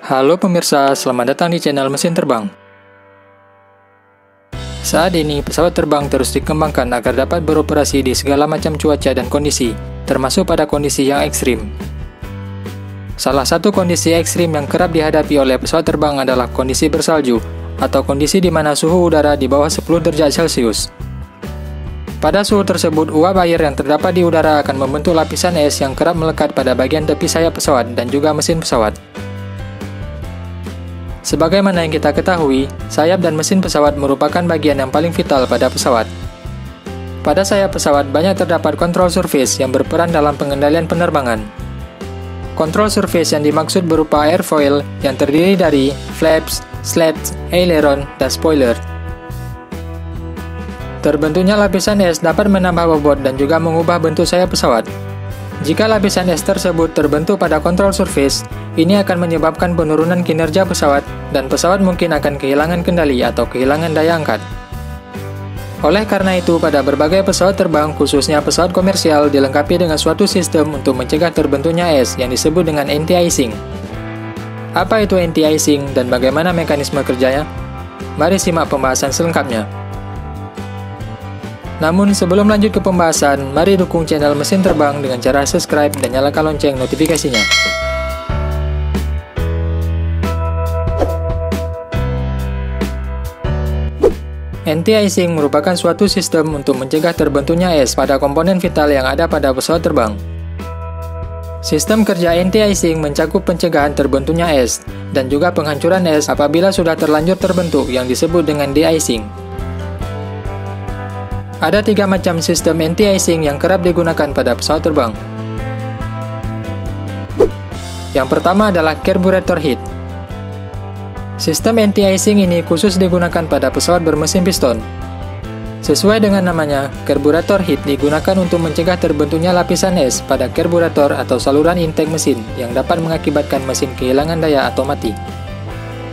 Halo pemirsa, selamat datang di channel Mesin Terbang. Saat ini, pesawat terbang terus dikembangkan agar dapat beroperasi di segala macam cuaca dan kondisi, termasuk pada kondisi yang ekstrim. Salah satu kondisi ekstrim yang kerap dihadapi oleh pesawat terbang adalah kondisi bersalju, atau kondisi di mana suhu udara di bawah 10 derajat Celcius. Pada suhu tersebut, uap air yang terdapat di udara akan membentuk lapisan es yang kerap melekat pada bagian tepi sayap pesawat dan juga mesin pesawat. Sebagaimana yang kita ketahui, sayap dan mesin pesawat merupakan bagian yang paling vital pada pesawat. Pada sayap pesawat banyak terdapat kontrol surface yang berperan dalam pengendalian penerbangan. Kontrol surface yang dimaksud berupa airfoil yang terdiri dari flaps, slats, aileron, dan spoiler. Terbentuknya lapisan es dapat menambah bobot dan juga mengubah bentuk sayap pesawat. Jika lapisan es tersebut terbentuk pada kontrol surface, ini akan menyebabkan penurunan kinerja pesawat dan pesawat mungkin akan kehilangan kendali atau kehilangan daya angkat. Oleh karena itu, pada berbagai pesawat terbang, khususnya pesawat komersial, dilengkapi dengan suatu sistem untuk mencegah terbentuknya es yang disebut dengan anti-icing. Apa itu anti-icing dan bagaimana mekanisme kerjanya? Mari simak pembahasan selengkapnya. Namun sebelum lanjut ke pembahasan, mari dukung channel Mesin Terbang dengan cara subscribe dan nyalakan lonceng notifikasinya. Anti-icing merupakan suatu sistem untuk mencegah terbentuknya es pada komponen vital yang ada pada pesawat terbang. Sistem kerja anti-icing mencakup pencegahan terbentuknya es dan juga penghancuran es apabila sudah terlanjur terbentuk yang disebut dengan de-icing. Ada 3 macam sistem anti-icing yang kerap digunakan pada pesawat terbang. Yang pertama adalah carburetor heat. Sistem anti-icing ini khusus digunakan pada pesawat bermesin piston. Sesuai dengan namanya, carburetor heat digunakan untuk mencegah terbentuknya lapisan es pada karburator atau saluran intake mesin yang dapat mengakibatkan mesin kehilangan daya atau mati.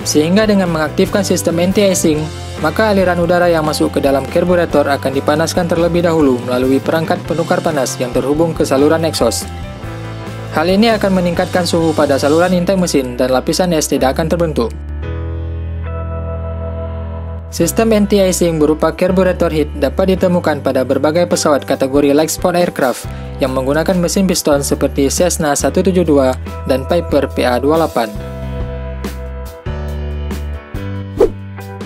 Sehingga dengan mengaktifkan sistem anti-icing, maka aliran udara yang masuk ke dalam karburator akan dipanaskan terlebih dahulu melalui perangkat penukar panas yang terhubung ke saluran exhaust. Hal ini akan meningkatkan suhu pada saluran intake mesin dan lapisan es tidak akan terbentuk. Sistem anti-icing berupa carburetor heat dapat ditemukan pada berbagai pesawat kategori light sport aircraft yang menggunakan mesin piston seperti Cessna 172 dan Piper PA-28.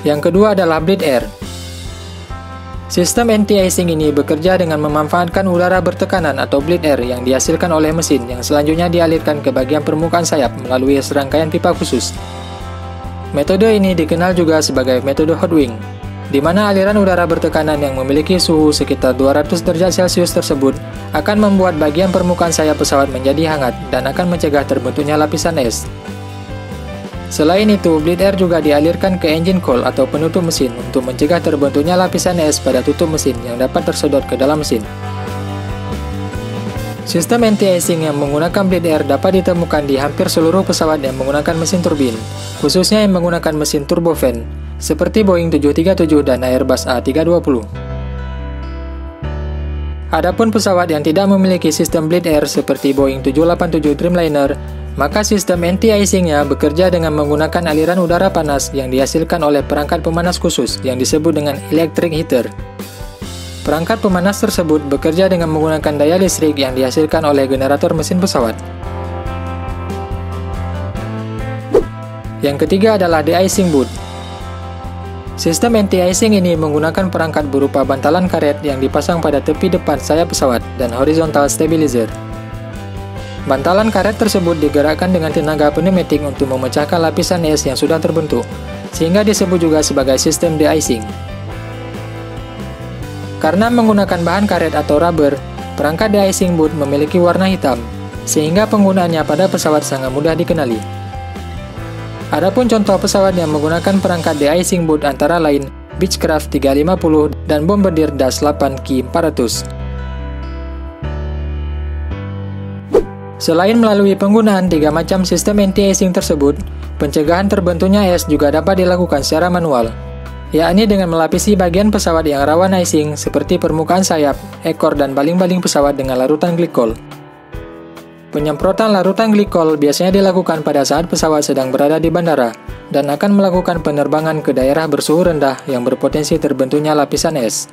Yang kedua adalah bleed air. Sistem anti-icing ini bekerja dengan memanfaatkan udara bertekanan atau bleed air yang dihasilkan oleh mesin yang selanjutnya dialirkan ke bagian permukaan sayap melalui serangkaian pipa khusus. Metode ini dikenal juga sebagai metode hot wing, di mana aliran udara bertekanan yang memiliki suhu sekitar 200 derajat Celcius tersebut akan membuat bagian permukaan sayap pesawat menjadi hangat dan akan mencegah terbentuknya lapisan es. Selain itu, bleed air juga dialirkan ke engine coil atau penutup mesin untuk mencegah terbentuknya lapisan es pada tutup mesin yang dapat tersedot ke dalam mesin. Sistem anti-icing yang menggunakan bleed air dapat ditemukan di hampir seluruh pesawat yang menggunakan mesin turbin, khususnya yang menggunakan mesin turbofan, seperti Boeing 737 dan Airbus A320. Adapun pesawat yang tidak memiliki sistem bleed air seperti Boeing 787 Dreamliner, maka sistem anti-icingnya bekerja dengan menggunakan aliran udara panas yang dihasilkan oleh perangkat pemanas khusus yang disebut dengan electric heater. Perangkat pemanas tersebut bekerja dengan menggunakan daya listrik yang dihasilkan oleh generator mesin pesawat. Yang ketiga adalah de-icing boot. Sistem anti-icing ini menggunakan perangkat berupa bantalan karet yang dipasang pada tepi depan sayap pesawat dan horizontal stabilizer. Bantalan karet tersebut digerakkan dengan tenaga pneumatik untuk memecahkan lapisan es yang sudah terbentuk, sehingga disebut juga sebagai sistem de-icing. Karena menggunakan bahan karet atau rubber, perangkat de-icing boot memiliki warna hitam, sehingga penggunaannya pada pesawat sangat mudah dikenali. Adapun contoh pesawat yang menggunakan perangkat de-icing boot antara lain Beechcraft 350 dan Bombardier Dash 8 Q400. Selain melalui penggunaan 3 macam sistem anti-icing tersebut, pencegahan terbentuknya es juga dapat dilakukan secara manual, yakni dengan melapisi bagian pesawat yang rawan icing seperti permukaan sayap, ekor, dan baling-baling pesawat dengan larutan glikol. Penyemprotan larutan glikol biasanya dilakukan pada saat pesawat sedang berada di bandara dan akan melakukan penerbangan ke daerah bersuhu rendah yang berpotensi terbentuknya lapisan es.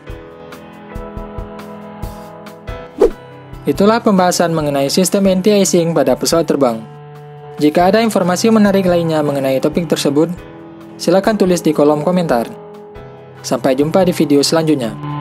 Itulah pembahasan mengenai sistem anti-icing pada pesawat terbang. Jika ada informasi menarik lainnya mengenai topik tersebut, silakan tulis di kolom komentar. Sampai jumpa di video selanjutnya.